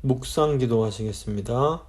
묵상 기도하시겠습니다.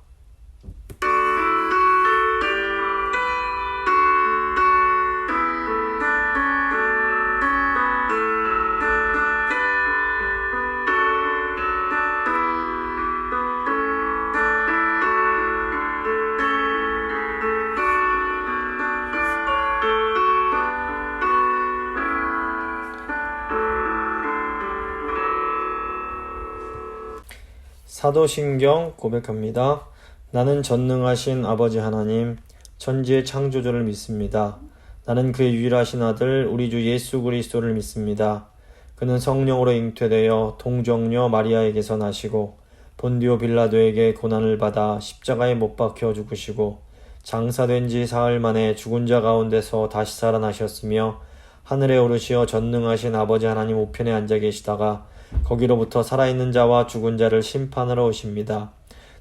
사도신경 고백합니다. 나는 전능하신 아버지 하나님, 천지의 창조주를 믿습니다. 나는 그의 유일하신 아들 우리 주 예수 그리스도를 믿습니다. 그는 성령으로 잉태되어 동정녀 마리아에게서 나시고 본디오 빌라도에게 고난을 받아 십자가에 못 박혀 죽으시고 장사된 지 사흘 만에 죽은 자 가운데서 다시 살아나셨으며 하늘에 오르시어 전능하신 아버지 하나님 우편에 앉아 계시다가 거기로부터 살아있는 자와 죽은 자를 심판하러 오십니다.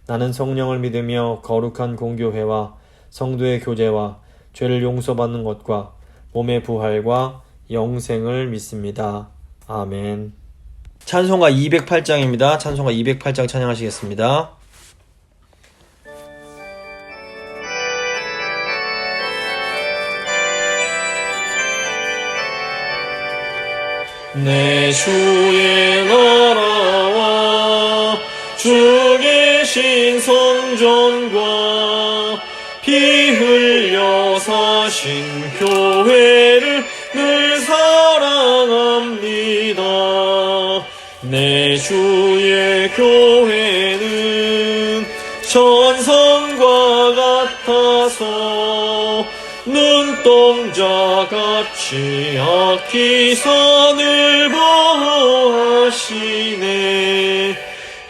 나는 성령을 믿으며 거룩한 공교회와 성도의 교제와 죄를 용서받는 것과 몸의 부활과 영생을 믿습니다. 아멘. 찬송가 208장입니다. 찬송가 208장 찬양하시겠습니다. 내 주의 나라와 주 계신 성전과 피 흘려 사신 교회를 늘 사랑합니다. 내 주의 교회는 천성과 같아서 눈동자같이 악기선을 보호하시네.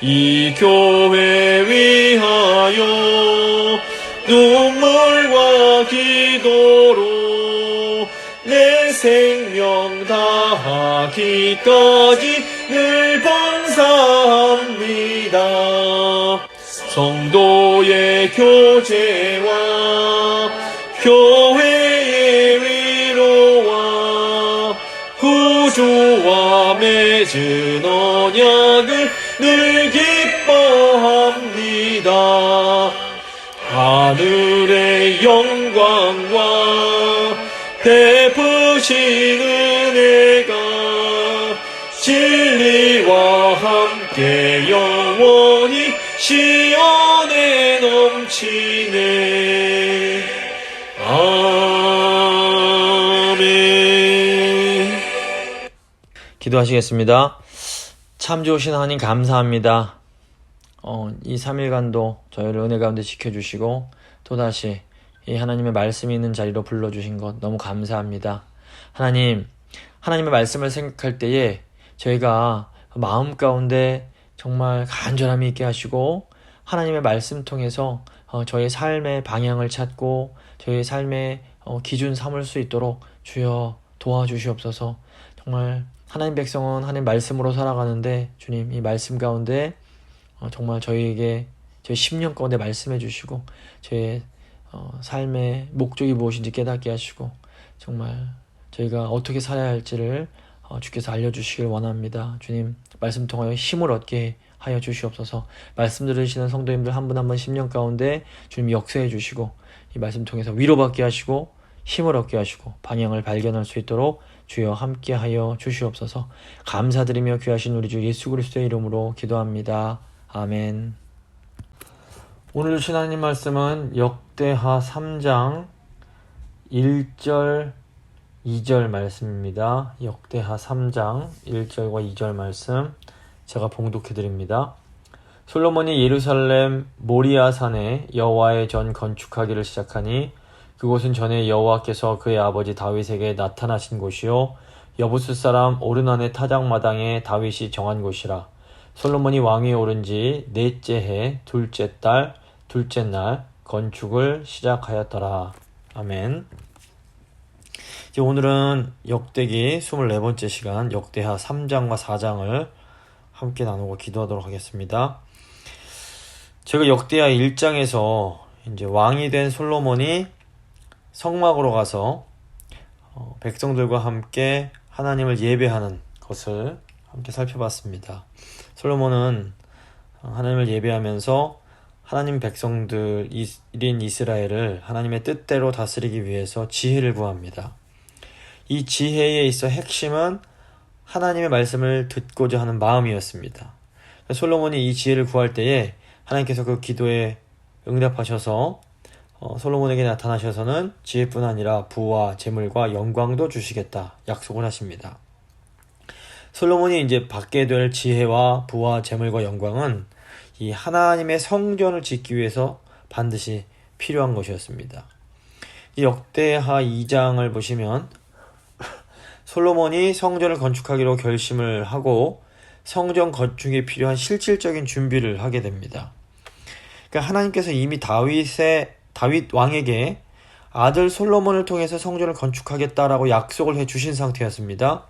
이 교회 위하여 눈물과 기도로 내 생명 다하기까지 늘 봉사합니다. 성도의 교제와 교회의 위로와 구주와 맺은 언약을 늘 기뻐합니다. 하늘의 영광과 베푸신 은혜가 진리와 함께 영원히 시온에 넘치네. 아멘. 기도하시겠습니다. 참 좋으신 하나님 감사합니다. 이 3일간도 저희를 은혜 가운데 지켜주시고 또다시 이 하나님의 말씀이 있는 자리로 불러주신 것 너무 감사합니다. 하나님, 하나님의 말씀을 생각할 때에 저희가 마음 가운데 정말 간절함이 있게 하시고 하나님의 말씀 통해서 저희 삶의 방향을 찾고 저희 삶의 기준 삼을 수 있도록 주여 도와주시옵소서. 정말 하나님 백성은 하나님 말씀으로 살아가는데 주님 이 말씀 가운데 정말 저희에게 저희 10년 가운데 말씀해 주시고 저희의 삶의 목적이 무엇인지 깨닫게 하시고 정말 저희가 어떻게 살아야 할지를 주께서 알려주시길 원합니다. 주님 말씀 통하여 힘을 얻게 하여 주시옵소서. 말씀 들으시는 성도님들 한 분 한 분 10년 가운데 주님 역사해 주시고 이 말씀 통해서 위로받게 하시고 힘을 얻게 하시고 방향을 발견할 수 있도록 주여 함께 하여 주시옵소서. 감사드리며 귀하신 우리 주 예수 그리스도의 이름으로 기도합니다. 아멘. 오늘 주신 하나님 말씀은 역대하 3장 1절 2절 말씀입니다. 역대하 3장 1절과 2절 말씀 제가 봉독해 드립니다. 솔로몬이 예루살렘 모리아산에 여호와의 전 건축하기를 시작하니 그곳은 전에 여호와께서 그의 아버지 다윗에게 나타나신 곳이요 여부스 사람 오르난의 타작마당에 다윗이 정한 곳이라. 솔로몬이 왕위에 오른 지 넷째 해 둘째 달 둘째 날 건축을 시작하였더라. 아멘. 이제 오늘은 역대기 24번째 시간 역대하 3장과 4장을 함께 나누고 기도하도록 하겠습니다. 제가 역대하 1장에서 이제 왕이 된 솔로몬이 성막으로 가서 백성들과 함께 하나님을 예배하는 것을 함께 살펴봤습니다. 솔로몬은 하나님을 예배하면서 하나님 백성들 1인 이스라엘을 하나님의 뜻대로 다스리기 위해서 지혜를 구합니다. 이 지혜에 있어 핵심은 하나님의 말씀을 듣고자 하는 마음이었습니다. 솔로몬이 이 지혜를 구할 때에 하나님께서 그 기도에 응답하셔서 솔로몬에게 나타나셔서는 지혜뿐 아니라 부와 재물과 영광도 주시겠다 약속을 하십니다. 솔로몬이 이제 받게 될 지혜와 부와 재물과 영광은 이 하나님의 성전을 짓기 위해서 반드시 필요한 것이었습니다. 이 역대하 2장을 보시면 솔로몬이 성전을 건축하기로 결심을 하고 성전 건축에 필요한 실질적인 준비를 하게 됩니다. 그러니까 하나님께서 이미 다윗 왕에게 아들 솔로몬을 통해서 성전을 건축하겠다라고 약속을 해주신 상태였습니다.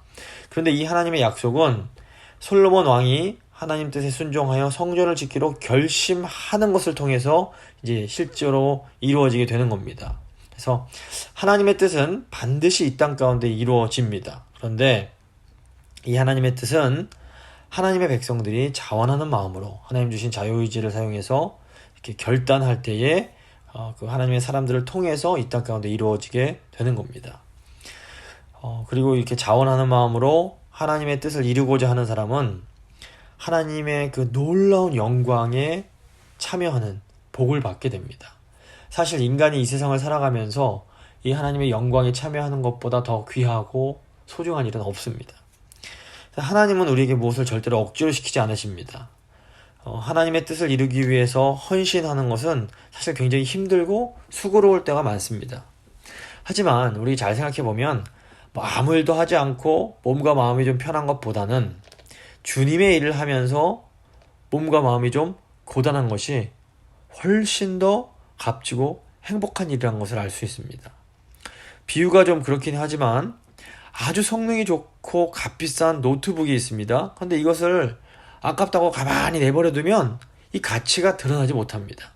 그런데 이 하나님의 약속은 솔로몬 왕이 하나님 뜻에 순종하여 성전을 짓기로 결심하는 것을 통해서 이제 실제로 이루어지게 되는 겁니다. 그래서 하나님의 뜻은 반드시 이 땅 가운데 이루어집니다. 그런데 이 하나님의 뜻은 하나님의 백성들이 자원하는 마음으로 하나님 주신 자유의지를 사용해서 이렇게 결단할 때에 그 하나님의 사람들을 통해서 이 땅 가운데 이루어지게 되는 겁니다. 그리고 이렇게 자원하는 마음으로 하나님의 뜻을 이루고자 하는 사람은 하나님의 그 놀라운 영광에 참여하는 복을 받게 됩니다. 사실 인간이 이 세상을 살아가면서 이 하나님의 영광에 참여하는 것보다 더 귀하고 소중한 일은 없습니다. 하나님은 우리에게 무엇을 절대로 억지로 시키지 않으십니다. 하나님의 뜻을 이루기 위해서 헌신하는 것은 사실 굉장히 힘들고 수고로울 때가 많습니다. 하지만 우리 잘 생각해보면 아무 일도 하지 않고 몸과 마음이 좀 편한 것보다는 주님의 일을 하면서 몸과 마음이 좀 고단한 것이 훨씬 더 값지고 행복한 일이라는 것을 알 수 있습니다. 비유가 좀 그렇긴 하지만 아주 성능이 좋고 값비싼 노트북이 있습니다. 그런데 이것을 아깝다고 가만히 내버려두면 이 가치가 드러나지 못합니다.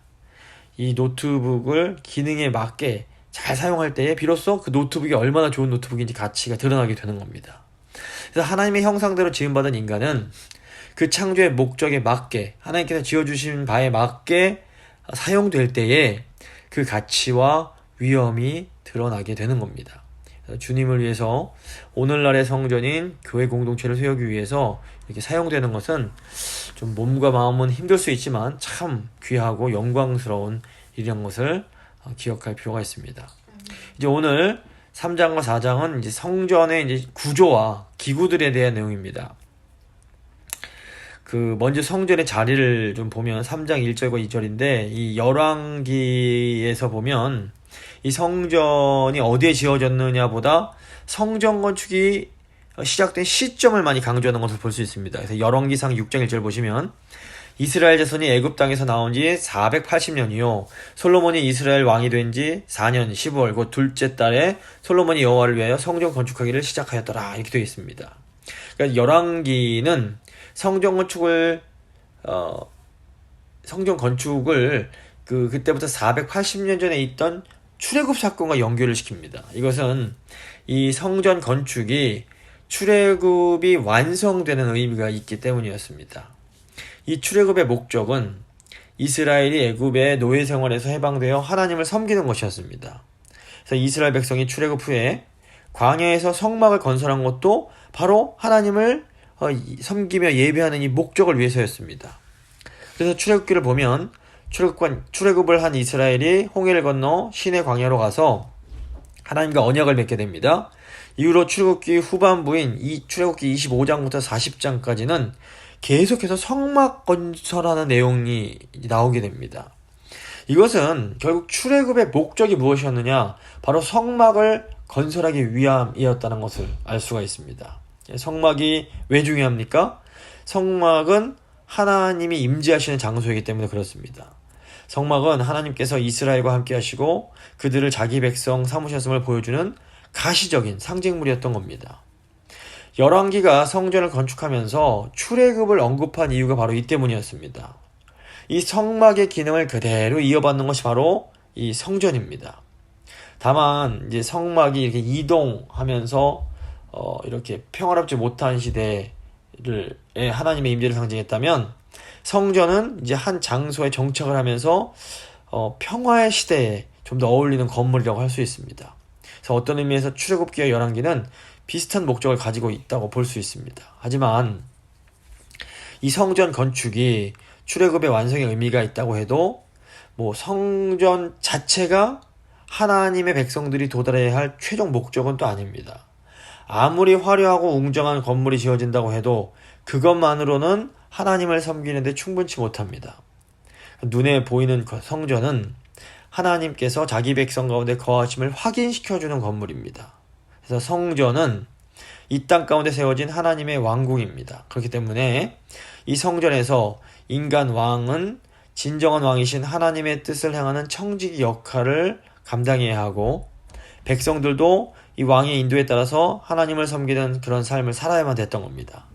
이 노트북을 기능에 맞게 잘 사용할 때에 비로소 그 노트북이 얼마나 좋은 노트북인지 가치가 드러나게 되는 겁니다. 그래서 하나님의 형상대로 지음받은 인간은 그 창조의 목적에 맞게 하나님께서 지어주신 바에 맞게 사용될 때에 그 가치와 위엄이 드러나게 되는 겁니다. 주님을 위해서 오늘날의 성전인 교회 공동체를 세우기 위해서 이렇게 사용되는 것은 좀 몸과 마음은 힘들 수 있지만 참 귀하고 영광스러운 일이란 것을 기억할 필요가 있습니다. 이제 오늘 3장과 4장은 이제 성전의 이제 구조와 기구들에 대한 내용입니다. 먼저 성전의 자리를 좀 보면 3장 1절과 2절인데 이 열왕기에서 보면 이 성전이 어디에 지어졌느냐보다 성전 건축이 시작된 시점을 많이 강조하는 것을 볼 수 있습니다. 그래서 열왕기상 6장 1절 보시면 이스라엘 자손이 애굽 땅에서 나온 지 480년이요 솔로몬이 이스라엘 왕이 된 지 4년 10월 곧 둘째 달에 솔로몬이 여호와를 위하여 성전 건축하기를 시작하였더라 이렇게 되어 있습니다. 그러니까 열왕기는 성전 건축을 그때부터 480년 전에 있던 출애굽 사건과 연결을 시킵니다. 이것은 이 성전 건축이 출애굽이 완성되는 의미가 있기 때문이었습니다. 이 출애굽의 목적은 이스라엘이 애굽의 노예 생활에서 해방되어 하나님을 섬기는 것이었습니다. 그래서 이스라엘 백성이 출애굽 후에 광야에서 성막을 건설한 것도 바로 하나님을 섬기며 예배하는 이 목적을 위해서였습니다. 그래서 출애굽기를 보면 출애굽을 한 이스라엘이 홍해를 건너 시내 광야로 가서 하나님과 언약을 맺게 됩니다. 이후로 출애굽기 후반부인 출애굽기 25장부터 40장까지는 계속해서 성막 건설하는 내용이 나오게 됩니다. 이것은 결국 출애굽의 목적이 무엇이었느냐? 바로 성막을 건설하기 위함이었다는 것을 알 수가 있습니다. 성막이 왜 중요합니까? 성막은 하나님이 임재하시는 장소이기 때문에 그렇습니다. 성막은 하나님께서 이스라엘과 함께 하시고 그들을 자기 백성 삼으셨음을 보여주는 가시적인 상징물이었던 겁니다. 열왕기가 성전을 건축하면서 출애굽을 언급한 이유가 바로 이 때문이었습니다. 이 성막의 기능을 그대로 이어받는 것이 바로 이 성전입니다. 다만 이제 성막이 이렇게 이동하면서 이렇게 평화롭지 못한 시대를 하나님의 임재를 상징했다면 성전은 이제 한 장소에 정착을 하면서 평화의 시대에 좀 더 어울리는 건물이라고 할 수 있습니다. 그래서 어떤 의미에서 출애굽기와 열왕기는 비슷한 목적을 가지고 있다고 볼 수 있습니다. 하지만 이 성전 건축이 출애굽의 완성의 의미가 있다고 해도 뭐 성전 자체가 하나님의 백성들이 도달해야 할 최종 목적은 또 아닙니다. 아무리 화려하고 웅장한 건물이 지어진다고 해도 그것만으로는 하나님을 섬기는데 충분치 못합니다. 눈에 보이는 성전은 하나님께서 자기 백성 가운데 거하심을 확인시켜주는 건물입니다. 그래서 성전은 이 땅 가운데 세워진 하나님의 왕궁입니다. 그렇기 때문에 이 성전에서 인간 왕은 진정한 왕이신 하나님의 뜻을 행하는 청지기 역할을 감당해야 하고, 백성들도 이 왕의 인도에 따라서 하나님을 섬기는 그런 삶을 살아야만 됐던 겁니다.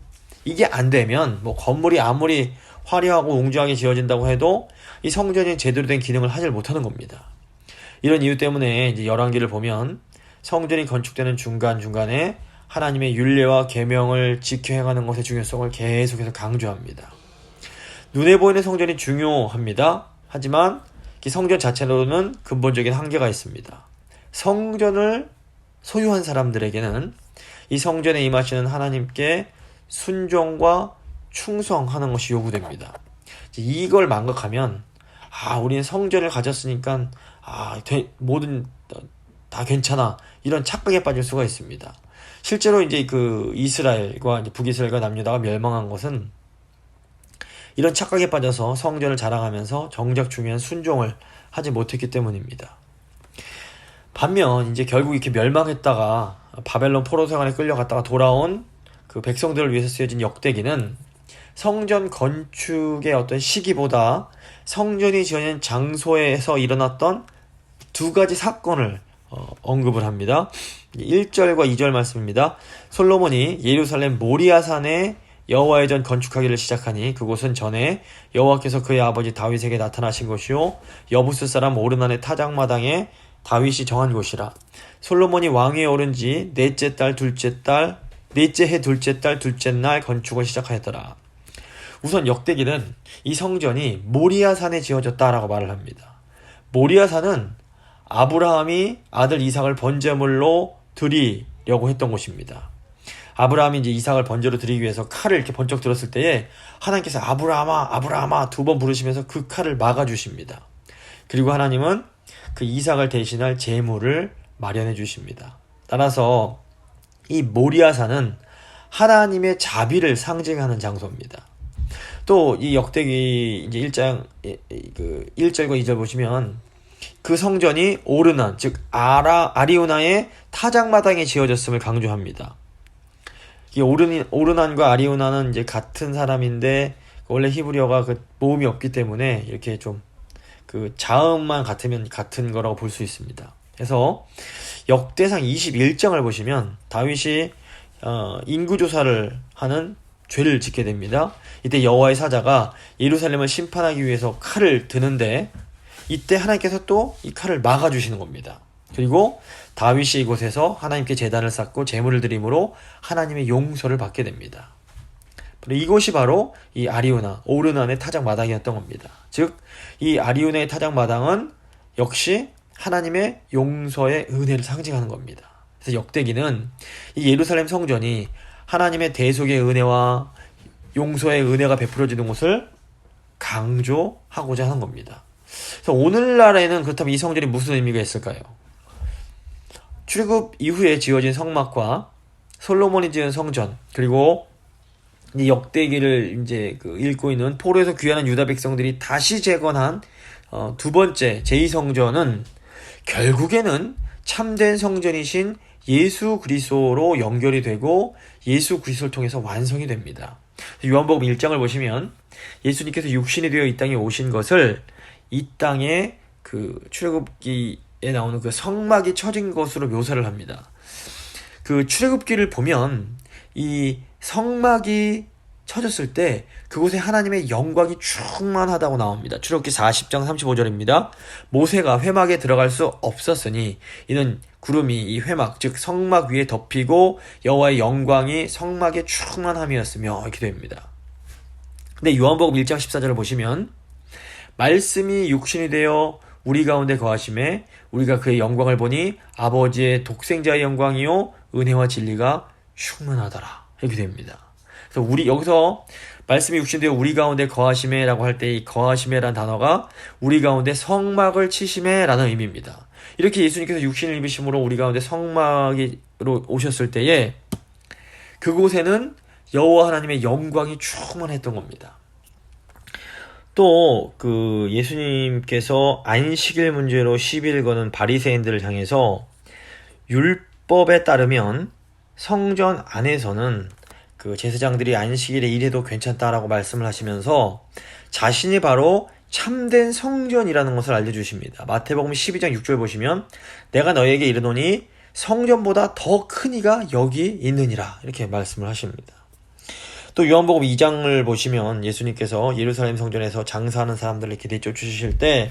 이게 안 되면 뭐 건물이 아무리 화려하고 웅장하게 지어진다고 해도 이 성전이 제대로 된 기능을 하지 못하는 겁니다. 이런 이유 때문에 이제 열왕기를 보면 성전이 건축되는 중간중간에 하나님의 율례와 계명을 지켜 행하는 것의 중요성을 계속해서 강조합니다. 눈에 보이는 성전이 중요합니다. 하지만 이 성전 자체로는 근본적인 한계가 있습니다. 성전을 소유한 사람들에게는 이 성전에 임하시는 하나님께 순종과 충성하는 것이 요구됩니다. 이걸 망각하면 우리는 성전을 가졌으니까 뭐든 다 괜찮아, 이런 착각에 빠질 수가 있습니다. 실제로 이제 그 이스라엘과 이제 북이스라엘과 남유다가 멸망한 것은 이런 착각에 빠져서 성전을 자랑하면서 정작 중요한 순종을 하지 못했기 때문입니다. 반면 이제 결국 이렇게 멸망했다가 바벨론 포로세관에 끌려갔다가 돌아온 그 백성들을 위해서 쓰여진 역대기는 성전 건축의 어떤 시기보다 성전이 지어진 장소에서 일어났던 두 가지 사건을 언급을 합니다. 1절과 2절 말씀입니다. 솔로몬이 예루살렘 모리아산에 여호와의 전 건축하기를 시작하니 그곳은 전에 여호와께서 그의 아버지 다윗에게 나타나신 곳이요 여부스 사람 오르난의 타작마당에 다윗이 정한 곳이라. 솔로몬이 왕위에 오른 지 넷째 해 둘째 달 둘째 날 건축을 시작하였더라. 우선 역대기는 이 성전이 모리아산에 지어졌다라고 말을 합니다. 모리아산은 아브라함이 아들 이삭을 번제물로 드리려고 했던 곳입니다. 아브라함이 이제 이삭을 번제로 드리기 위해서 칼을 이렇게 번쩍 들었을 때에 하나님께서 아브라함아 두 번 부르시면서 그 칼을 막아주십니다. 그리고 하나님은 그 이삭을 대신할 제물을 마련해 주십니다. 따라서 이 모리아산은 하나님의 자비를 상징하는 장소입니다. 또 이 역대기 이제 1장 1절과 2절 보시면 그 성전이 오르난, 즉 아리우나의 타작마당에 지어졌음을 강조합니다. 이 오르난과 아리우나는 이제 같은 사람인데 원래 히브리어가 그 모음이 없기 때문에 이렇게 좀 그 자음만 같으면 같은 거라고 볼 수 있습니다. 그래서 역대상 21장을 보시면 다윗이 인구조사를 하는 죄를 짓게 됩니다. 이때 여호와의 사자가 예루살렘을 심판하기 위해서 칼을 드는데 이때 하나님께서 또 이 칼을 막아주시는 겁니다. 그리고 다윗이 이곳에서 하나님께 제단을 쌓고 제물을 드림으로 하나님의 용서를 받게 됩니다. 이곳이 바로 이 아리우나, 오르난의 타작마당이었던 겁니다. 즉, 이 아리우나의 타작마당은 역시 하나님의 용서의 은혜를 상징하는 겁니다. 그래서 역대기는 이 예루살렘 성전이 하나님의 대속의 은혜와 용서의 은혜가 베풀어지는 곳을 강조하고자 하는 겁니다. 그래서 오늘날에는 그렇다면 이 성전이 무슨 의미가 있을까요? 출애굽 이후에 지어진 성막과 솔로몬이 지은 성전, 그리고 이 역대기를 이제 읽고 있는 포로에서 귀환한 유다 백성들이 다시 재건한 두 번째 제2성전은 결국에는 참된 성전이신 예수 그리스도로 연결이 되고 예수 그리스도를 통해서 완성이 됩니다. 요한복음 1장을 보시면 예수님께서 육신이 되어 이 땅에 오신 것을 이 땅에 그 출애굽기에 나오는 그 성막이 쳐진 것으로 묘사를 합니다. 그 출애굽기를 보면 이 성막이 쳐졌을 때 그곳에 하나님의 영광이 충만하다고 나옵니다. 출애굽기 40장 35절입니다. 모세가 회막에 들어갈 수 없었으니 이는 구름이 이 회막 즉 성막 위에 덮이고 여호와의 영광이 성막에 충만함이었으며 이렇게 됩니다. 근데 요한복음 1장 14절을 보시면 말씀이 육신이 되어 우리 가운데 거하심에 우리가 그의 영광을 보니 아버지의 독생자의 영광이요 은혜와 진리가 충만하더라. 이렇게 됩니다. 그래서 여기서 말씀이 육신이 되어 우리 가운데 거하심에라고 할 때 이 거하심에라는 단어가 우리 가운데 성막을 치심에라는 의미입니다. 이렇게 예수님께서 육신을 입으심으로 우리 가운데 성막으로 오셨을 때에 그곳에는 여호와 하나님의 영광이 충만했던 겁니다. 또 예수님께서 안식일 문제로 시비를 거는 바리새인들을 향해서 율법에 따르면 성전 안에서는 제사장들이 안식일에 일해도 괜찮다라고 말씀을 하시면서 자신이 바로 참된 성전이라는 것을 알려주십니다. 마태복음 12장 6절 보시면 내가 너희에게 이르노니 성전보다 더 큰 이가 여기 있느니라 이렇게 말씀을 하십니다. 또 요한복음 2장을 보시면 예수님께서 예루살렘 성전에서 장사하는 사람들을 이렇게 내쫓으실 때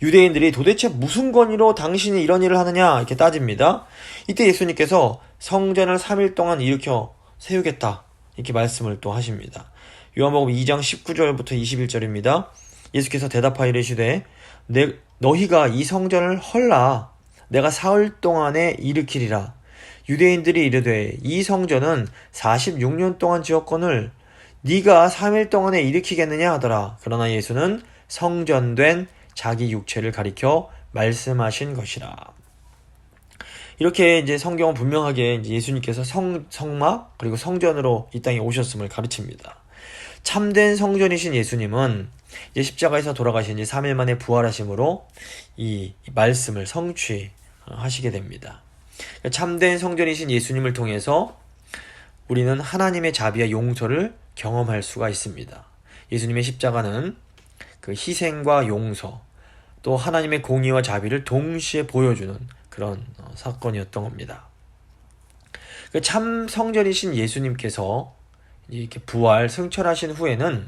유대인들이 도대체 무슨 권위로 당신이 이런 일을 하느냐 이렇게 따집니다. 이때 예수님께서 성전을 3일 동안 일으켜 세우겠다 이렇게 말씀을 또 하십니다. 요한복음 2장 19절부터 21절입니다. 예수께서 대답하여 이르시되 너희가 이 성전을 헐라 내가 사흘 동안에 일으키리라. 유대인들이 이르되 이 성전은 46년 동안 지었거늘 네가 3일 동안에 일으키겠느냐 하더라. 그러나 예수는 성전된 자기 육체를 가리켜 말씀하신 것이라. 이렇게 이제 성경은 분명하게 이제 예수님께서 성막 그리고 성전으로 이 땅에 오셨음을 가르칩니다. 참된 성전이신 예수님은 이제 십자가에서 돌아가신 지 3일 만에 부활하심으로 이 말씀을 성취하시게 됩니다. 참된 성전이신 예수님을 통해서 우리는 하나님의 자비와 용서를 경험할 수가 있습니다. 예수님의 십자가는 희생과 용서 또 하나님의 공의와 자비를 동시에 보여주는 그런 사건이었던 겁니다. 참 성전이신 예수님께서 이렇게 부활 승천하신 후에는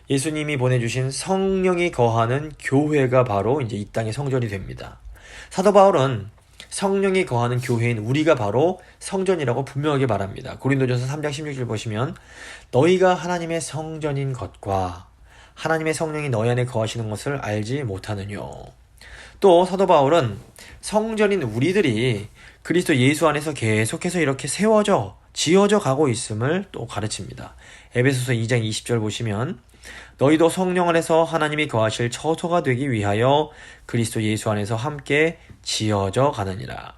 예수님이 보내주신 성령이 거하는 교회가 바로 이제 이 땅의 성전이 됩니다. 사도 바울은 성령이 거하는 교회인 우리가 바로 성전이라고 분명하게 말합니다. 고린도전서 3장 16절 보시면 너희가 하나님의 성전인 것과 하나님의 성령이 너희 안에 거하시는 것을 알지 못하느뇨. 또 사도 바울은 성전인 우리들이 그리스도 예수 안에서 계속해서 이렇게 지어져 가고 있음을 또 가르칩니다. 에베소서 2장 20절 보시면 너희도 성령 안에서 하나님이 거하실 처소가 되기 위하여 그리스도 예수 안에서 함께 지어져 가느니라.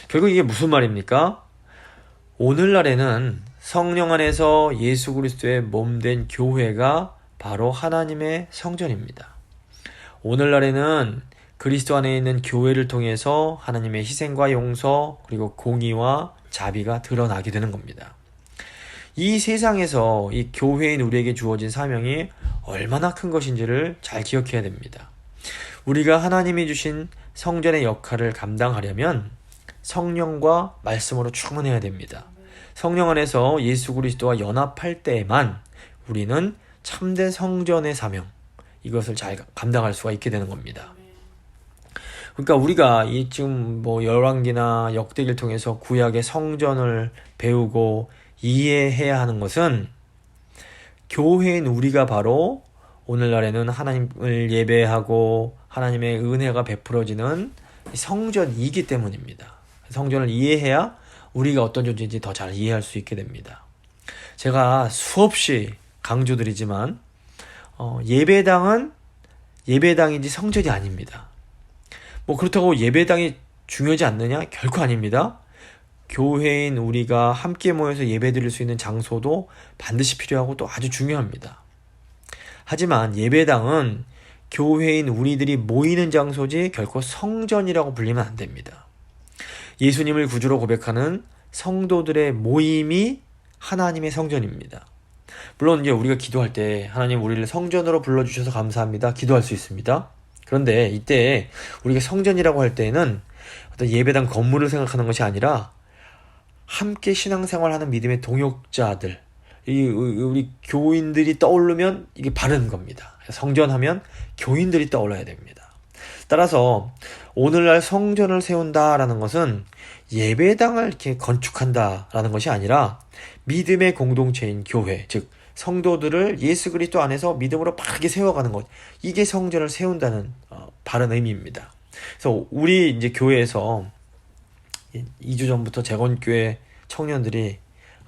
결국 이게 무슨 말입니까? 오늘날에는 성령 안에서 예수 그리스도의 몸된 교회가 바로 하나님의 성전입니다. 오늘날에는 그리스도 안에 있는 교회를 통해서 하나님의 희생과 용서 그리고 공의와 자비가 드러나게 되는 겁니다. 이 세상에서 이 교회인 우리에게 주어진 사명이 얼마나 큰 것인지를 잘 기억해야 됩니다. 우리가 하나님이 주신 성전의 역할을 감당하려면 성령과 말씀으로 충만해야 됩니다. 성령 안에서 예수 그리스도와 연합할 때에만 우리는 참된 성전의 사명, 이것을 잘 감당할 수가 있게 되는 겁니다. 그러니까 우리가 지금 열왕기나 역대기를 통해서 구약의 성전을 배우고 이해해야 하는 것은 교회인 우리가 바로 오늘날에는 하나님을 예배하고 하나님의 은혜가 베풀어지는 성전이기 때문입니다. 성전을 이해해야 우리가 어떤 존재인지 더 잘 이해할 수 있게 됩니다. 제가 수없이 강조드리지만 예배당은 예배당이지 성전이 아닙니다. 그렇다고 예배당이 중요하지 않느냐? 결코 아닙니다. 교회인 우리가 함께 모여서 예배드릴 수 있는 장소도 반드시 필요하고 또 아주 중요합니다. 하지만 예배당은 교회인 우리들이 모이는 장소지 결코 성전이라고 불리면 안 됩니다. 예수님을 구주로 고백하는 성도들의 모임이 하나님의 성전입니다. 물론 이제 우리가 기도할 때 하나님 우리를 성전으로 불러주셔서 감사합니다. 기도할 수 있습니다. 그런데 이때 우리가 성전이라고 할 때는 어떤 예배당 건물을 생각하는 것이 아니라 함께 신앙생활하는 믿음의 동역자들, 우리 교인들이 떠오르면 이게 바른 겁니다. 성전하면 교인들이 떠올라야 됩니다. 따라서 오늘날 성전을 세운다라는 것은 예배당을 이렇게 건축한다라는 것이 아니라 믿음의 공동체인 교회, 즉 성도들을 예수 그리스도 안에서 믿음으로 바르게 세워가는 것. 이게 성전을 세운다는 바른 의미입니다. 그래서 우리 이제 교회에서 2주 전부터 재건교회 청년들이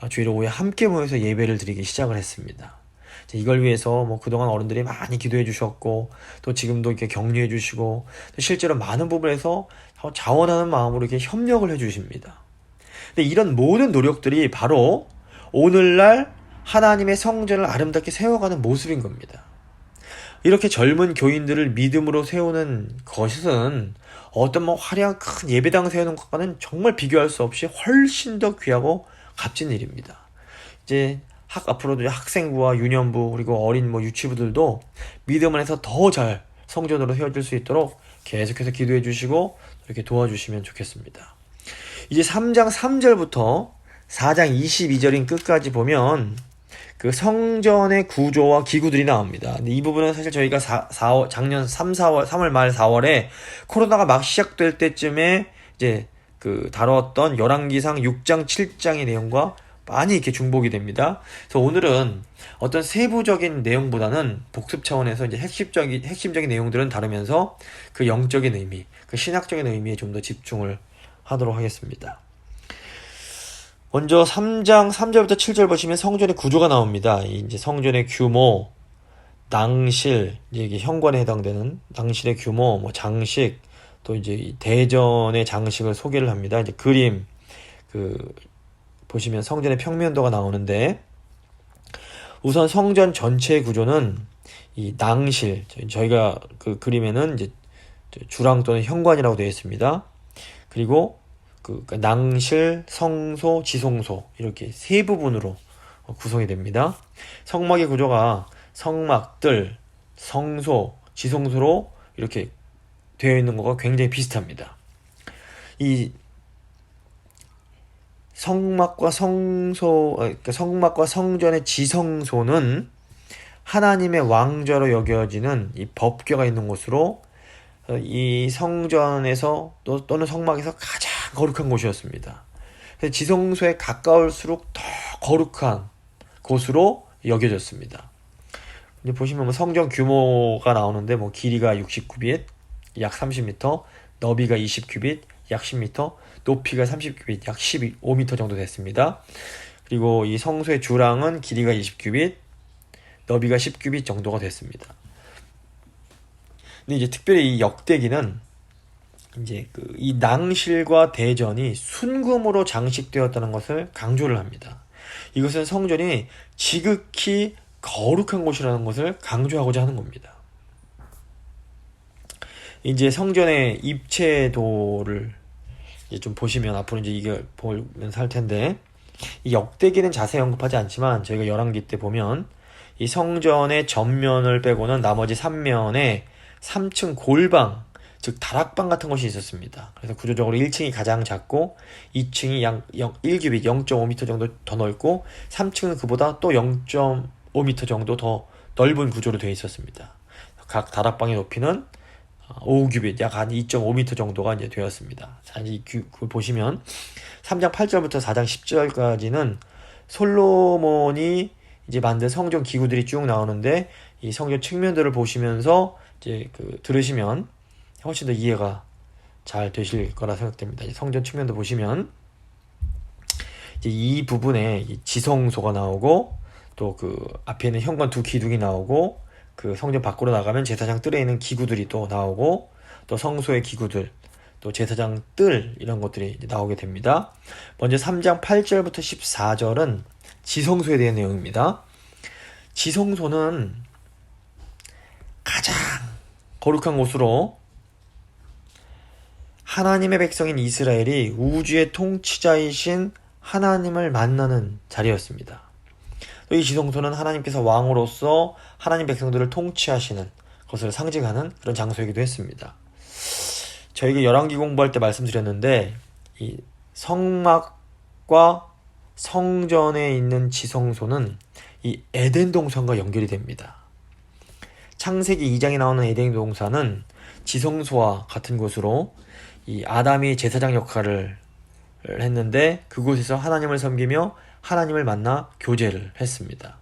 주일 오후에 함께 모여서 예배를 드리기 시작을 했습니다. 이걸 위해서 뭐 그동안 어른들이 많이 기도해 주셨고, 또 지금도 이렇게 격려해 주시고, 또 실제로 많은 부분에서 자원하는 마음으로 이렇게 협력을 해 주십니다. 근데 이런 모든 노력들이 바로 오늘날 하나님의 성전을 아름답게 세워가는 모습인 겁니다. 이렇게 젊은 교인들을 믿음으로 세우는 것은 어떤 뭐 화려한 큰 예배당 세우는 것과는 정말 비교할 수 없이 훨씬 더 귀하고 값진 일입니다. 이제 앞으로도 학생부와 유년부 그리고 어린 유치부들도 믿음 안에서 더 잘 성전으로 세워질 수 있도록 계속해서 기도해 주시고 이렇게 도와주시면 좋겠습니다. 이제 3장 3절부터 4장 22절인 끝까지 보면 그 성전의 구조와 기구들이 나옵니다. 근데 이 부분은 사실 저희가 작년 3월 말 4월에 코로나가 막 시작될 때쯤에 이제 그 다뤘던 열왕기상 6장 7장의 내용과 많이 이렇게 중복이 됩니다. 그래서 오늘은 어떤 세부적인 내용보다는 복습 차원에서 이제 핵심적인 내용들은 다루면서 그 영적인 의미, 그 신학적인 의미에 좀 더 집중을 하도록 하겠습니다. 먼저 3장 3절부터 7절 보시면 성전의 구조가 나옵니다. 이제 성전의 규모, 낭실, 이게 현관에 해당되는 낭실의 규모, 장식, 또 이제 대전의 장식을 소개를 합니다. 이제 그림, 보시면 성전의 평면도가 나오는데, 우선 성전 전체의 구조는 이 낭실, 저희가 그 그림에는 이제 주랑 또는 현관이라고 되어 있습니다. 그리고 낭실, 성소, 지성소 이렇게 세 부분으로 구성이 됩니다. 성막의 구조가 성막들, 성소, 지성소로 이렇게 되어 있는 것과 굉장히 비슷합니다. 이 성막과 성막과 성전의 지성소는 하나님의 왕좌로 여겨지는 이 법궤가 있는 곳으로 이 성전에서 또는 성막에서 가장 거룩한 곳이었습니다. 그래서 지성소에 가까울수록 더 거룩한 곳으로 여겨졌습니다. 이제 보시면 성전 규모가 나오는데 길이가 69빗, 약 30m, 너비가 20규빗, 약 10m, 높이가 30규빗, 약 15m 정도 됐습니다. 그리고 이 성소의 주랑은 길이가 20규빗, 너비가 10규빗 정도가 됐습니다. 근데 이제 특별히 이 역대기는 이제 이 낭실과 대전이 순금으로 장식되었다는 것을 강조를 합니다. 이것은 성전이 지극히 거룩한 곳이라는 것을 강조하고자 하는 겁니다. 이제 성전의 입체도를 이제 좀 보시면 앞으로 이제 이걸 보면서 할 텐데, 이 역대기는 자세히 언급하지 않지만 저희가 열왕기 때 보면 이 성전의 전면을 빼고는 나머지 3면에 3층 골방, 즉 다락방 같은 곳이 있었습니다. 그래서 구조적으로 1층이 가장 작고 2층이 약 1규빗 0.5m 정도 더 넓고 3층은 그보다 또 0.5m 정도 더 넓은 구조로 되어 있었습니다. 각 다락방의 높이는 5규빗 약 한 2.5m 정도가 이제 되었습니다. 자, 이제 보시면 3장 8절부터 4장 10절까지는 솔로몬이 이제 만든 성전 기구들이 쭉 나오는데, 이 성전 측면들을 보시면서 이제 들으시면 훨씬 더 이해가 잘 되실 거라 생각됩니다. 성전 측면도 보시면 이제 이 부분에 이 지성소가 나오고, 또 앞에 있는 현관 두 기둥이 나오고, 성전 밖으로 나가면 제사장 뜰에 있는 기구들이 또 나오고, 또 성소의 기구들, 또 제사장 뜰 이런 것들이 나오게 됩니다. 먼저 3장 8절부터 14절은 지성소에 대한 내용입니다. 지성소는 가장 거룩한 곳으로 하나님의 백성인 이스라엘이 우주의 통치자이신 하나님을 만나는 자리였습니다. 또 이 지성소는 하나님께서 왕으로서 하나님 백성들을 통치하시는 것을 상징하는 그런 장소이기도 했습니다. 저희가 열왕기 공부할 때 말씀드렸는데, 이 성막과 성전에 있는 지성소는 이 에덴 동산과 연결이 됩니다. 창세기 2장에 나오는 에덴 동산은 지성소와 같은 곳으로 이 아담이 제사장 역할을 했는데, 그곳에서 하나님을 섬기며 하나님을 만나 교제를 했습니다.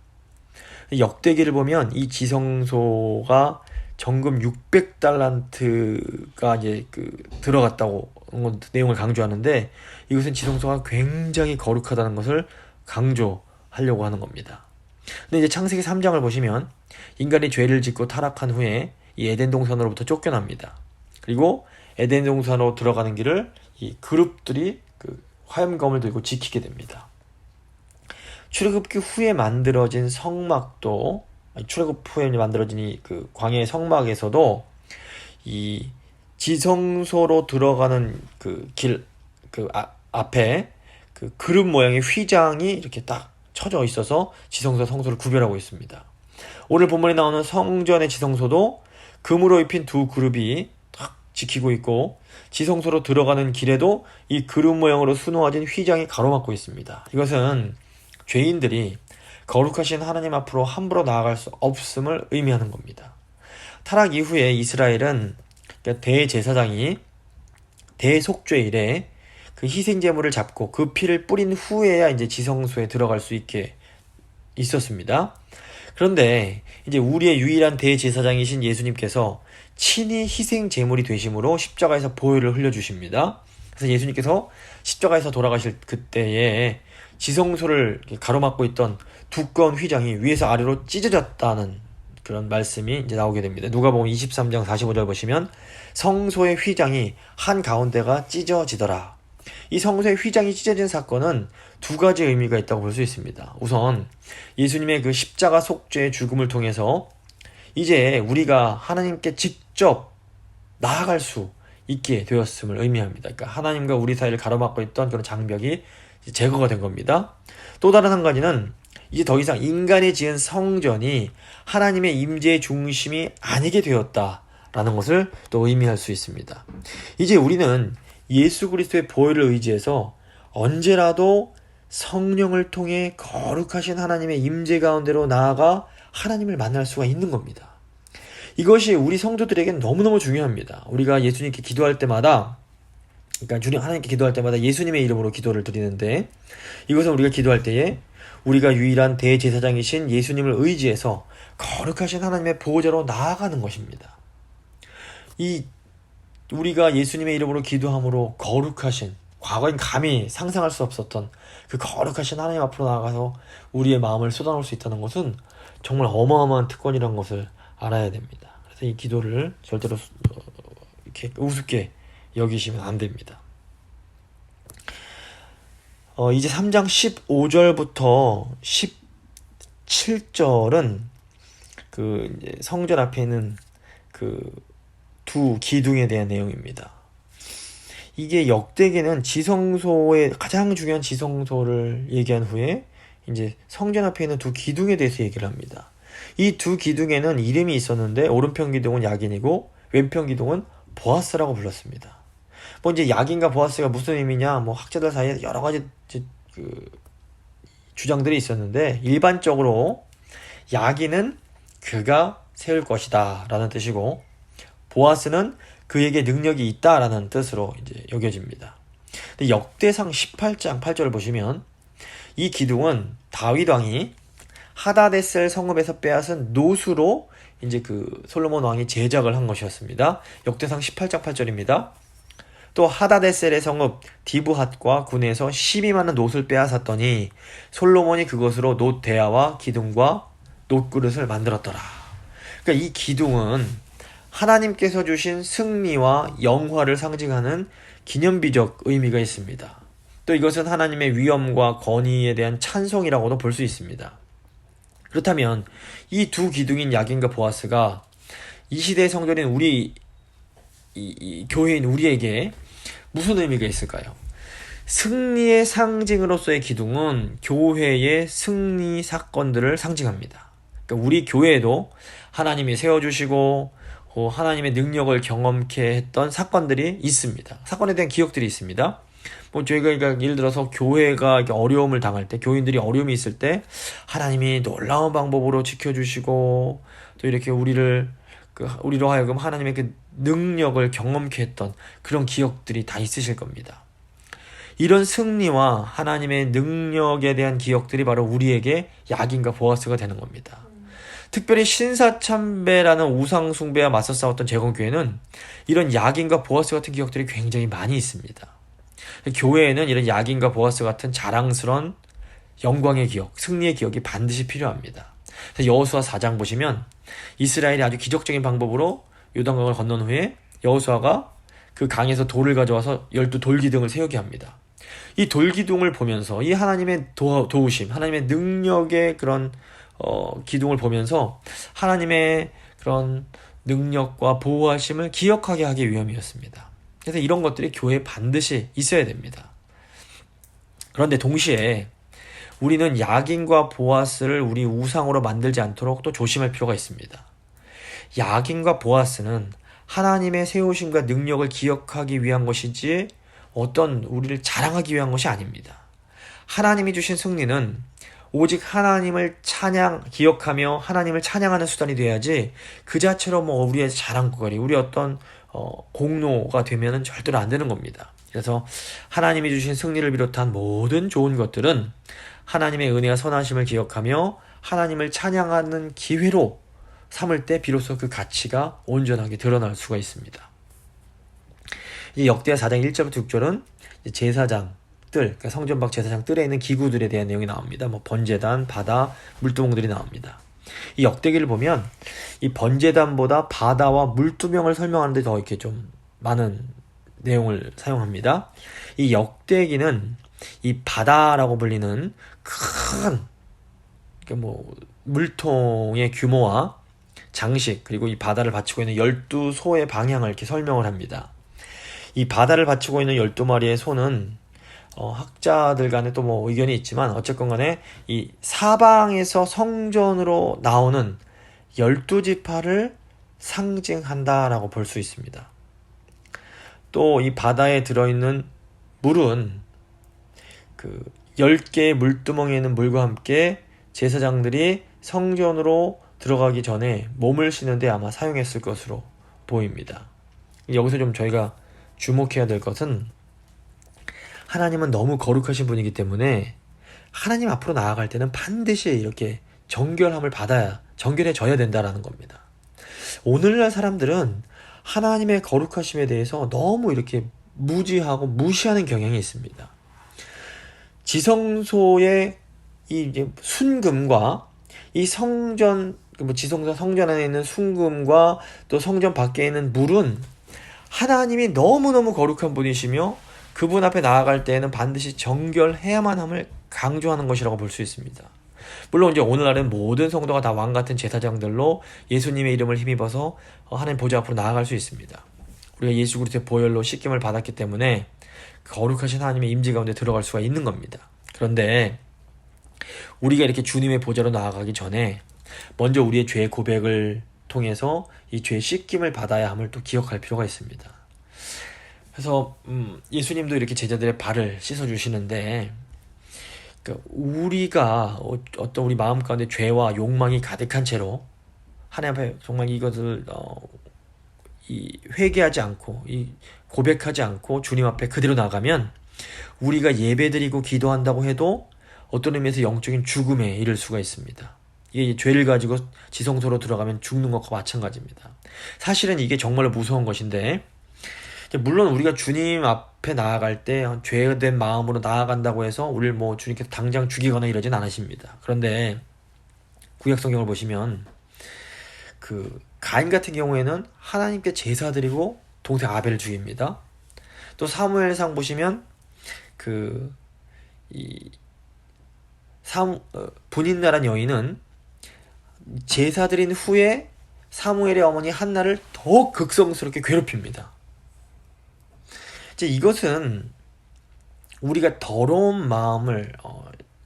역대기를 보면 이 지성소가 정금 600달란트가 이제 들어갔다고 내용을 강조하는데, 이것은 지성소가 굉장히 거룩하다는 것을 강조하려고 하는 겁니다. 근데 이제 창세기 3장을 보시면 인간이 죄를 짓고 타락한 후에 이 에덴 동산으로부터 쫓겨납니다. 그리고 에덴 동산으로 들어가는 길을 이 그룹들이 화염검을 들고 지키게 됩니다. 출애굽기 후에 만들어진 성막도, 출애굽 후에 만들어진 이 광야의 성막에서도 이 지성소로 들어가는 길 앞에 그룹 모양의 휘장이 이렇게 딱 쳐져 있어서 지성소와 성소를 구별하고 있습니다. 오늘 본문에 나오는 성전의 지성소도 금으로 입힌 두 그룹이 딱 지키고 있고, 지성소로 들어가는 길에도 이 그룹 모양으로 수놓아진 휘장이 가로막고 있습니다. 이것은 죄인들이 거룩하신 하나님 앞으로 함부로 나아갈 수 없음을 의미하는 겁니다. 타락 이후에 이스라엘은 대제사장이 대속죄일에 그 희생제물을 잡고 그 피를 뿌린 후에야 이제 지성소에 들어갈 수 있게 있었습니다. 그런데 이제 우리의 유일한 대제사장이신 예수님께서 친히 희생제물이 되심으로 십자가에서 보혈을 흘려주십니다. 그래서 예수님께서 십자가에서 돌아가실 그때에 지성소를 가로막고 있던 두꺼운 휘장이 위에서 아래로 찢어졌다는 그런 말씀이 이제 나오게 됩니다. 누가복음 23장 45절 보시면 성소의 휘장이 한가운데가 찢어지더라. 이 성소의 휘장이 찢어진 사건은 두 가지 의미가 있다고 볼 수 있습니다. 우선 예수님의 그 십자가 속죄의 죽음을 통해서 이제 우리가 하나님께 직접 나아갈 수 있게 되었음을 의미합니다. 그러니까 하나님과 우리 사이를 가로막고 있던 그런 장벽이 제거가 된 겁니다. 또 다른 한 가지는 이제 더 이상 인간이 지은 성전이 하나님의 임재의 중심이 아니게 되었다라는 것을 또 의미할 수 있습니다. 이제 우리는 예수 그리스도의 보혈을 의지해서 언제라도 성령을 통해 거룩하신 하나님의 임재 가운데로 나아가 하나님을 만날 수가 있는 겁니다. 이것이 우리 성도들에게는 너무너무 중요합니다. 우리가 예수님께 기도할 때마다, 그러니까 하나님께 기도할 때마다 예수님의 이름으로 기도를 드리는데, 이것은 우리가 기도할 때에 우리가 유일한 대제사장이신 예수님을 의지해서 거룩하신 하나님의 보호자로 나아가는 것입니다. 우리가 예수님의 이름으로 기도함으로 거룩하신, 과거엔 감히 상상할 수 없었던 그 거룩하신 하나님 앞으로 나아가서 우리의 마음을 쏟아놓을 수 있다는 것은 정말 어마어마한 특권이라는 것을 알아야 됩니다. 그래서 이 기도를 절대로 이렇게 우습게 여기시면 안 됩니다. 이제 3장 15절부터 17절은 이제 성전 앞에 있는 두 기둥에 대한 내용입니다. 이게 역대기는 지성소의 가장 중요한 지성소를 얘기한 후에 이제 성전 앞에 있는 두 기둥에 대해서 얘기를 합니다. 이 두 기둥에는 이름이 있었는데 오른편 기둥은 야긴이고 왼편 기둥은 보아스라고 불렀습니다. 이제 야긴과 보아스가 무슨 의미냐, 학자들 사이에 여러 가지 주장들이 있었는데, 일반적으로 야긴은 그가 세울 것이다 라는 뜻이고, 보아스는 그에게 능력이 있다 라는 뜻으로 이제 여겨집니다. 근데 역대상 18장 8절을 보시면 이 기둥은 다윗 왕이 하다데셀 성읍에서 빼앗은 노수로 이제 솔로몬 왕이 제작을 한 것이었습니다. 역대상 18장 8절입니다. 또 하다데셀의 성읍 디브핫과 군에서 12만원 놋을 빼앗았더니 솔로몬이 그것으로 놋 대야와 기둥과 놋 그릇을 만들었더라. 그러니까 이 기둥은 하나님께서 주신 승리와 영화를 상징하는 기념비적 의미가 있습니다. 또 이것은 하나님의 위엄과 권위에 대한 찬송이라고도 볼 수 있습니다. 그렇다면 이 두 기둥인 야긴과 보아스가 이 시대의 성전인 우리 이 교회인 우리에게 무슨 의미가 있을까요? 승리의 상징으로서의 기둥은 교회의 승리 사건들을 상징합니다. 그러니까 우리 교회에도 하나님이 세워주시고 하나님의 능력을 경험케 했던 사건들이 있습니다. 사건에 대한 기억들이 있습니다. 저희가 예를 들어서 교회가 어려움을 당할 때, 교인들이 어려움이 있을 때 하나님이 놀라운 방법으로 지켜주시고 또 이렇게 우리로 하여금 하나님의 그 능력을 경험케 했던 그런 기억들이 다 있으실 겁니다. 이런 승리와 하나님의 능력에 대한 기억들이 바로 우리에게 야긴과 보아스가 되는 겁니다. 특별히 신사참배라는 우상숭배와 맞서 싸웠던 제공교회는 이런 야긴과 보아스 같은 기억들이 굉장히 많이 있습니다. 교회에는 이런 야긴과 보아스 같은 자랑스러운 영광의 기억, 승리의 기억이 반드시 필요합니다. 여호수아 4장 보시면 이스라엘이 아주 기적적인 방법으로 요단강을 건넌 후에 여호수아가 그 강에서 돌을 가져와서 12돌기둥을 세우게 합니다. 이 돌기둥을 보면서 이 하나님의 도우심, 하나님의 능력의 그런 기둥을 보면서 하나님의 그런 능력과 보호하심을 기억하게 하기 위함이었습니다. 그래서 이런 것들이 교회에 반드시 있어야 됩니다. 그런데 동시에 우리는 야긴과 보아스를 우리 우상으로 만들지 않도록 또 조심할 필요가 있습니다. 야긴과 보아스는 하나님의 세우심과 능력을 기억하기 위한 것이지 어떤 우리를 자랑하기 위한 것이 아닙니다. 하나님이 주신 승리는 오직 하나님을 기억하며 하나님을 찬양하는 수단이 돼야지 그 자체로 우리의 자랑거리, 우리 어떤 공로가 되면은 절대로 안 되는 겁니다. 그래서 하나님이 주신 승리를 비롯한 모든 좋은 것들은 하나님의 은혜와 선하심을 기억하며 하나님을 찬양하는 기회로 삼을 때 비로소 그 가치가 온전하게 드러날 수가 있습니다. 이 역대하 4장 1절부터 6절은 제사장 그러니까 성전 밖 제사장 뜰에 있는 기구들에 대한 내용이 나옵니다. 번제단, 바다, 물두멍들이 나옵니다. 이 역대기를 보면 이 번제단보다 바다와 물두멍을 설명하는데 더 이렇게 좀 많은 내용을 사용합니다. 이 역대기는 이 바다라고 불리는 큰 물통의 규모와 장식, 그리고 이 바다를 받치고 있는 12소의 방향을 이렇게 설명을 합니다. 이 바다를 받치고 있는 12마리의 소는 학자들 간에 또 의견이 있지만 어쨌건 간에 이 사방에서 성전으로 나오는 12지파를 상징한다라고 볼 수 있습니다. 또 이 바다에 들어있는 물은 그 10개의 물두멍에 있는 물과 함께 제사장들이 성전으로 들어가기 전에 몸을 씻는데 아마 사용했을 것으로 보입니다. 여기서 좀 저희가 주목해야 될 것은 하나님은 너무 거룩하신 분이기 때문에 하나님 앞으로 나아갈 때는 반드시 이렇게 정결해져야 된다라는 겁니다. 오늘날 사람들은 하나님의 거룩하심에 대해서 너무 이렇게 무지하고 무시하는 경향이 있습니다. 지성소의 이 순금과 이 성전, 성전 안에 있는 순금과 또 성전 밖에 있는 물은 하나님이 너무너무 거룩한 분이시며 그분 앞에 나아갈 때에는 반드시 정결해야만 함을 강조하는 것이라고 볼 수 있습니다. 물론 이제 오늘날은 모든 성도가 다 왕같은 제사장들로 예수님의 이름을 힘입어서 하나님 보좌 앞으로 나아갈 수 있습니다. 우리가 예수 그리스도의 보혈로 씻김을 받았기 때문에 거룩하신 하나님의 임재 가운데 들어갈 수가 있는 겁니다. 그런데 우리가 이렇게 주님의 보좌로 나아가기 전에 먼저 우리의 죄 고백을 통해서 이 죄 씻김을 받아야 함을 또 기억할 필요가 있습니다. 그래서 예수님도 이렇게 제자들의 발을 씻어주시는데 우리가 어떤 우리 마음 가운데 죄와 욕망이 가득한 채로 하나님 앞에 정말 이것을 회개하지 않고 고백하지 않고 주님 앞에 그대로 나가면 우리가 예배드리고 기도한다고 해도 어떤 의미에서 영적인 죽음에 이를 수가 있습니다. 이게 죄를 가지고 지성소로 들어가면 죽는 것과 마찬가지입니다. 사실은 이게 정말로 무서운 것인데 물론 우리가 주님 앞에 나아갈 때 죄된 마음으로 나아간다고 해서 우리를 주님께서 당장 죽이거나 이러진 않으십니다. 그런데 구약 성경을 보시면 그 가인 같은 경우에는 하나님께 제사 드리고 동생 아벨을 죽입니다. 또 사무엘상 보시면 분인나란 여인은 제사 드린 후에 사무엘의 어머니 한나를 더 극성스럽게 괴롭힙니다. 이것은 우리가 더러운 마음을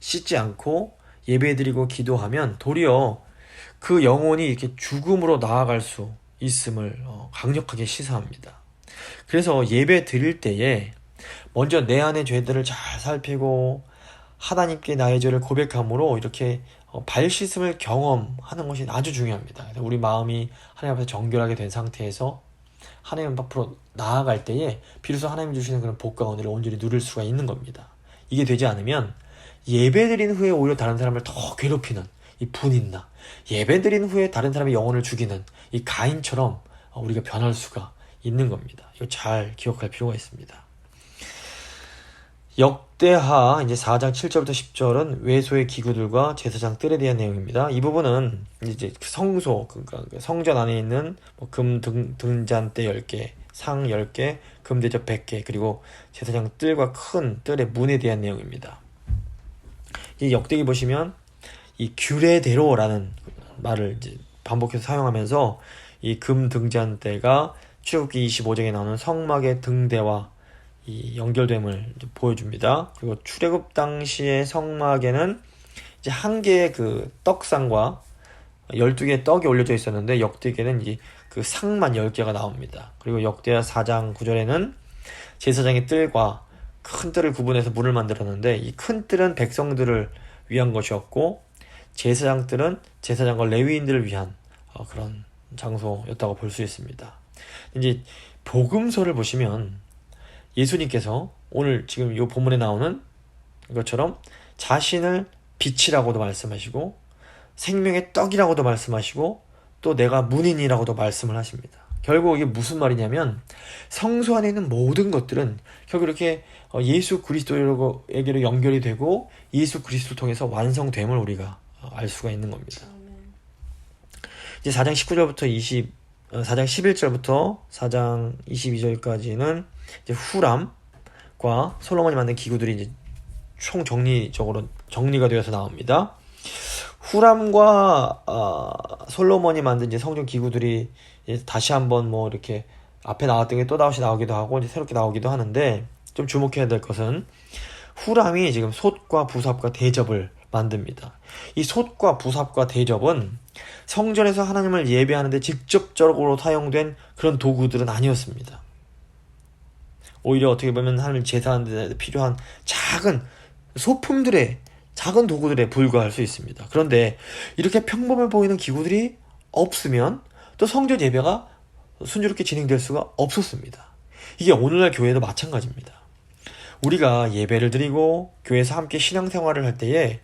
씻지 않고 예배드리고 기도하면 도리어 그 영혼이 이렇게 죽음으로 나아갈 수 있음을 강력하게 시사합니다. 그래서 예배 드릴 때에 먼저 내 안의 죄들을 잘 살피고 하나님께 나의 죄를 고백함으로 이렇게 발 씻음을 경험하는 것이 아주 중요합니다. 우리 마음이 하나님 앞에서 정결하게 된 상태에서 하나님 앞으로 나아갈 때에 비로소 하나님 주시는 그런 복과 은혜를 온전히 누릴 수가 있는 겁니다. 이게 되지 않으면 예배드린 후에 오히려 다른 사람을 더 괴롭히는 이 분인나 예배 드린 후에 다른 사람의 영혼을 죽이는 이 가인처럼 우리가 변할 수가 있는 겁니다. 이거 잘 기억할 필요가 있습니다. 역대하 이제 4장 7절부터 10절은 외소의 기구들과 제사장 뜰에 대한 내용입니다. 이 부분은 이제 성소, 그러니까 성전 안에 있는 금 등잔대 10개, 상 10개, 금 대접 100개, 그리고 제사장 뜰과 큰 뜰의 문에 대한 내용입니다. 이 역대기 보시면 이 규례대로라는 말을 이제 반복해서 사용하면서 이 금 등잔대가 출애굽기 25장에 나오는 성막의 등대와 이 연결됨을 보여줍니다. 그리고 출애굽 당시의 성막에는 이제 한 개의 그 떡상과 12개의 떡이 올려져 있었는데 역대기에는 이제 그 상만 10개가 나옵니다. 그리고 역대하 4장 9절에는 제사장의 뜰과 큰 뜰을 구분해서 문을 만들었는데 이 큰 뜰은 백성들을 위한 것이었고 제사장 뜰은 제사장과 레위인들을 위한 그런 장소였다고 볼 수 있습니다. 이제 복음서를 보시면 예수님께서 오늘 지금 이 본문에 나오는 것처럼 자신을 빛이라고도 말씀하시고 생명의 떡이라고도 말씀하시고 또 내가 문인이라고도 말씀을 하십니다. 결국 이게 무슨 말이냐면 성소 안에 있는 모든 것들은 결국 이렇게 예수 그리스도에게로 연결이 되고 예수 그리스도를 통해서 완성됨을 우리가 알 수가 있는 겁니다. 이제 4장 19절부터 4장 11절부터 4장 22절까지는 이제 후람과 솔로몬이 만든 기구들이 이제 총 정리적으로 정리가 되어서 나옵니다. 후람과 솔로몬이 만든 이제 성전 기구들이 이제 다시 한번 뭐 이렇게 앞에 나왔던 게 또 다시 나오기도 하고 이제 새롭게 나오기도 하는데 좀 주목해야 될 것은 후람이 지금 솥과 부삽과 대접을 만듭니다. 이 솥과 부삽과 대접은 성전에서 하나님을 예배하는데 직접적으로 사용된 그런 도구들은 아니었습니다. 오히려 어떻게 보면 하나님을 제사하는 데 필요한 작은 소품들의 작은 도구들에 불과할 수 있습니다. 그런데 이렇게 평범해 보이는 기구들이 없으면 또 성전 예배가 순조롭게 진행될 수가 없었습니다. 이게 오늘날 교회도 마찬가지입니다. 우리가 예배를 드리고 교회에서 함께 신앙생활을 할 때에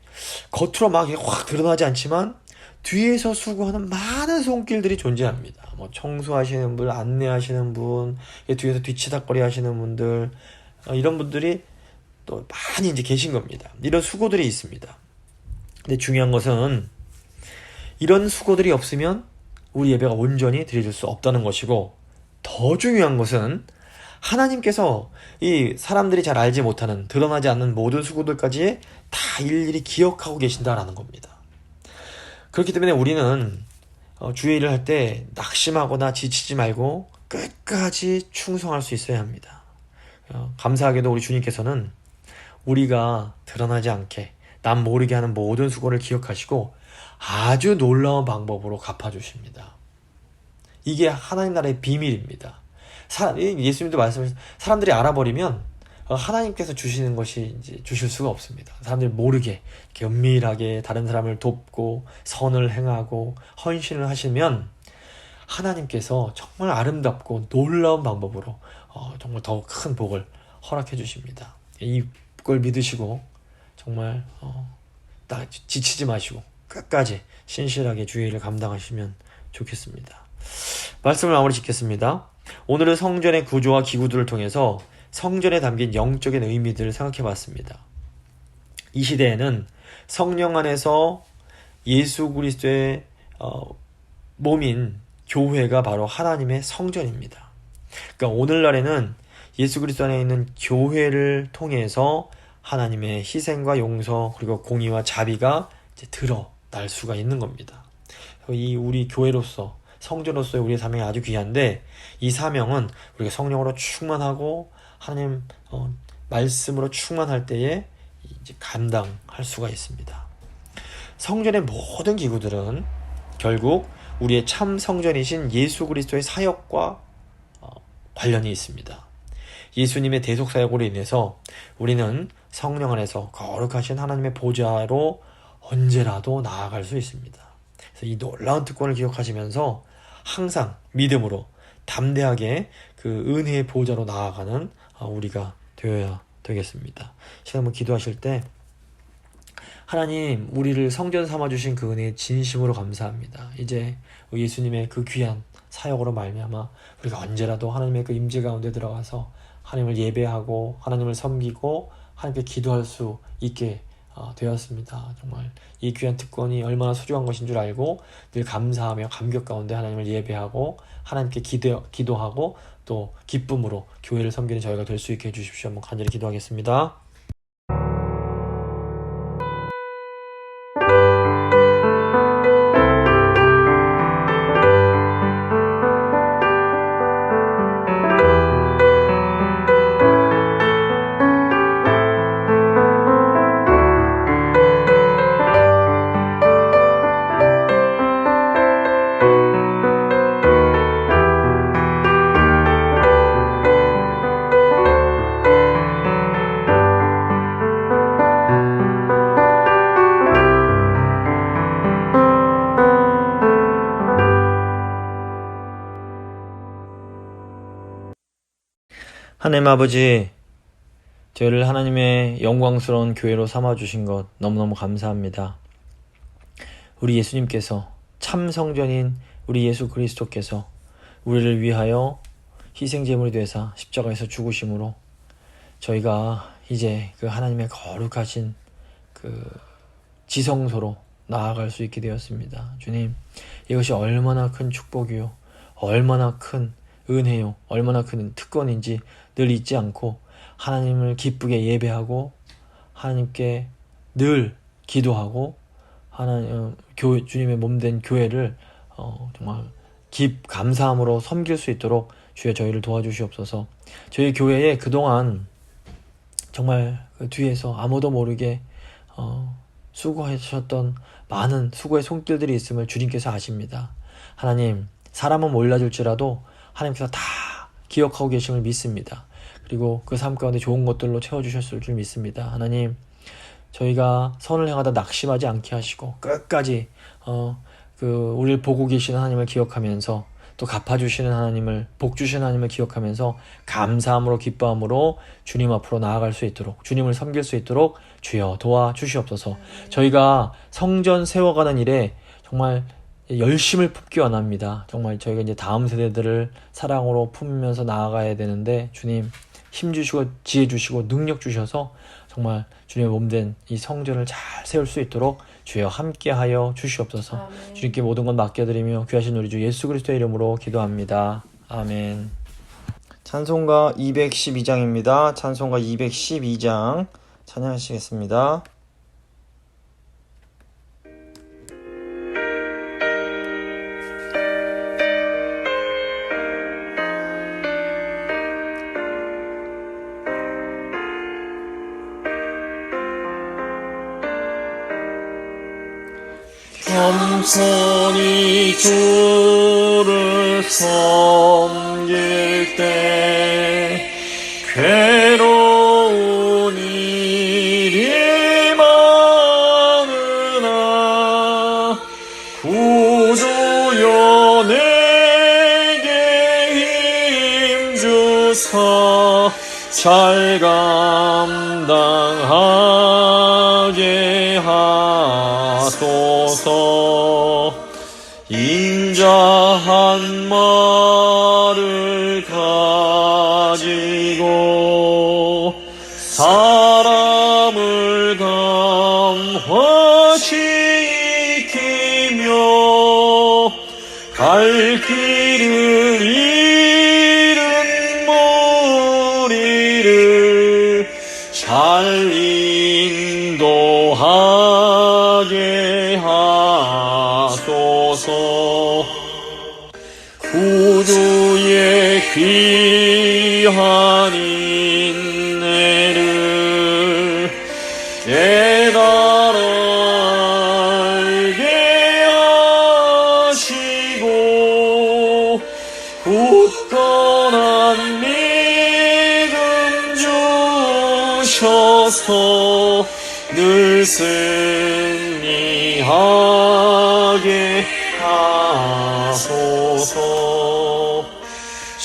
겉으로 막 확 드러나지 않지만 뒤에서 수고하는 많은 손길들이 존재합니다. 뭐 청소하시는 분, 안내하시는 분, 뒤에서 뒤치다거리 하시는 분들, 이런 분들이 또 많이 이제 계신 겁니다. 이런 수고들이 있습니다. 근데 중요한 것은 이런 수고들이 없으면 우리 예배가 온전히 드려질 수 없다는 것이고, 더 중요한 것은 하나님께서 이 사람들이 잘 알지 못하는 드러나지 않는 모든 수고들까지 다 일일이 기억하고 계신다라는 겁니다. 그렇기 때문에 우리는 주의 일을 할 때 낙심하거나 지치지 말고 끝까지 충성할 수 있어야 합니다. 감사하게도 우리 주님께서는 우리가 드러나지 않게 남 모르게 하는 모든 수고를 기억하시고 아주 놀라운 방법으로 갚아주십니다. 이게 하나님 나라의 비밀입니다. 예수님도 말씀하신 사람들이 알아버리면 하나님께서 주시는 것이 이제 주실 수가 없습니다. 사람들이 모르게 이렇게 은밀하게 다른 사람을 돕고 선을 행하고 헌신을 하시면 하나님께서 정말 아름답고 놀라운 방법으로 정말 더 큰 복을 허락해 주십니다. 이걸 믿으시고 정말 지치지 마시고 끝까지 신실하게 주의 일을 감당하시면 좋겠습니다. 말씀을 마무리 짓겠습니다. 오늘은 성전의 구조와 기구들을 통해서 성전에 담긴 영적인 의미들을 생각해 봤습니다. 이 시대에는 성령 안에서 예수 그리스도의 몸인 교회가 바로 하나님의 성전입니다. 그러니까 오늘날에는 예수 그리스도 안에 있는 교회를 통해서 하나님의 희생과 용서 그리고 공의와 자비가 이제 드러날 수가 있는 겁니다. 이 우리 교회로서 성전으로서의 우리의 사명이 아주 귀한데 이 사명은 우리가 성령으로 충만하고 하나님 말씀으로 충만할 때에 이제 감당할 수가 있습니다. 성전의 모든 기구들은 결국 우리의 참 성전이신 예수 그리스도의 사역과 관련이 있습니다. 예수님의 대속 사역으로 인해서 우리는 성령 안에서 거룩하신 하나님의 보좌로 언제라도 나아갈 수 있습니다. 그래서 이 놀라운 특권을 기억하시면서 항상 믿음으로 담대하게 그 은혜의 보좌로 나아가는 우리가 되어야 되겠습니다. 시간 한번 기도하실 때 하나님, 우리를 성전 삼아주신 그 은혜에 진심으로 감사합니다. 이제 예수님의 그 귀한 사역으로 말미암아 우리가 언제라도 하나님의 그 임재 가운데 들어가서 하나님을 예배하고 하나님을 섬기고 하나님께 기도할 수 있게 되었습니다. 정말 이 귀한 특권이 얼마나 소중한 것인 줄 알고 늘 감사하며 감격 가운데 하나님을 예배하고 하나님께 기도하고 또 기쁨으로 교회를 섬기는 저희가 될 수 있게 해주십시오. 한번 간절히 기도하겠습니다. 하나님 아버지, 저희를 하나님의 영광스러운 교회로 삼아주신 것 너무너무 감사합니다. 우리 예수님께서 참 성전인 우리 예수 그리스도께서 우리를 위하여 희생제물이 되사 십자가에서 죽으심으로 저희가 이제 그 하나님의 거룩하신 그 지성소로 나아갈 수 있게 되었습니다. 주님, 이것이 얼마나 큰 축복이요, 얼마나 큰 은혜요, 얼마나 큰 특권인지 늘 잊지 않고 하나님을 기쁘게 예배하고 하나님께 늘 기도하고 주님의 몸된 교회를 정말 감사함으로 섬길 수 있도록 주여 저희를 도와주시옵소서. 저희 교회에 그동안 정말 그 뒤에서 아무도 모르게 수고하셨던 많은 수고의 손길들이 있음을 주님께서 아십니다. 하나님, 사람은 몰라줄지라도 하나님께서 다 기억하고 계심을 믿습니다. 그리고 그 삶 가운데 좋은 것들로 채워주셨을 줄 믿습니다. 하나님, 저희가 선을 행하다 낙심하지 않게 하시고 끝까지 우리를 보고 계시는 하나님을 기억하면서 또 갚아주시는 하나님을, 복주시는 하나님을 기억하면서 감사함으로 기뻐함으로 주님 앞으로 나아갈 수 있도록, 주님을 섬길 수 있도록 주여 도와주시옵소서. 저희가 성전 세워가는 일에 정말 열심을 품기 원합니다. 정말 저희가 이제 다음 세대들을 사랑으로 품으면서 나아가야 되는데 주님 힘 주시고 지혜 주시고 능력 주셔서 정말 주님의 몸된 이 성전을 잘 세울 수 있도록 주여 함께하여 주시옵소서. 아멘. 주님께 모든 것 맡겨드리며 귀하신 우리 주 예수 그리스도의 이름으로 기도합니다. 아멘. 찬송가 212장입니다. 찬송가 212장 찬양하시겠습니다. 겸손히 주를 섬길 때 괴로운 일이 많으나 구주여 내게 힘주사 잘 감당하게 하소서. 인자한 말을 가지고 사람을 감화시키며 갈 길을 잃은 무리를 잘 인도하게 하소서. 구주의 귀한 인내를 깨달아 알게 하시고 굳건한 믿음 주셔서 늘 승리하게 하소서.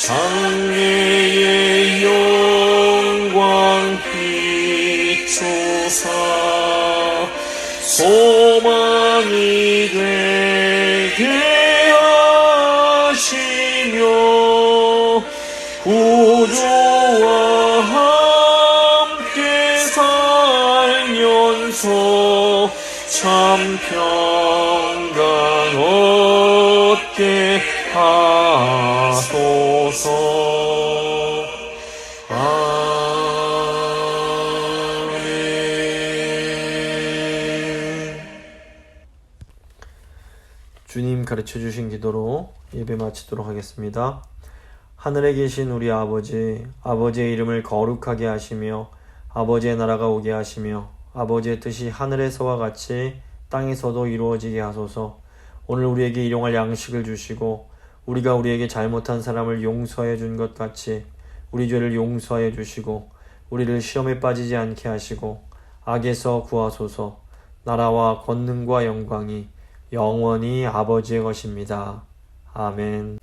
장래의 영광 비추사 소망이 되게 하시며 구주와 함께 살면서 참 평강 얻게 하소서. 아멘. 주님 가르쳐 주신 기도로 예배 마치도록 하겠습니다. 하늘에 계신 우리 아버지, 아버지의 이름을 거룩하게 하시며 아버지의 나라가 오게 하시며 아버지의 뜻이 하늘에서와 같이 땅에서도 이루어지게 하소서. 오늘 우리에게 일용할 양식을 주시고 우리가 우리에게 잘못한 사람을 용서해 준 것 같이 우리 죄를 용서해 주시고 우리를 시험에 빠지지 않게 하시고 악에서 구하소서. 나라와 권능과 영광이 영원히 아버지의 것입니다. 아멘.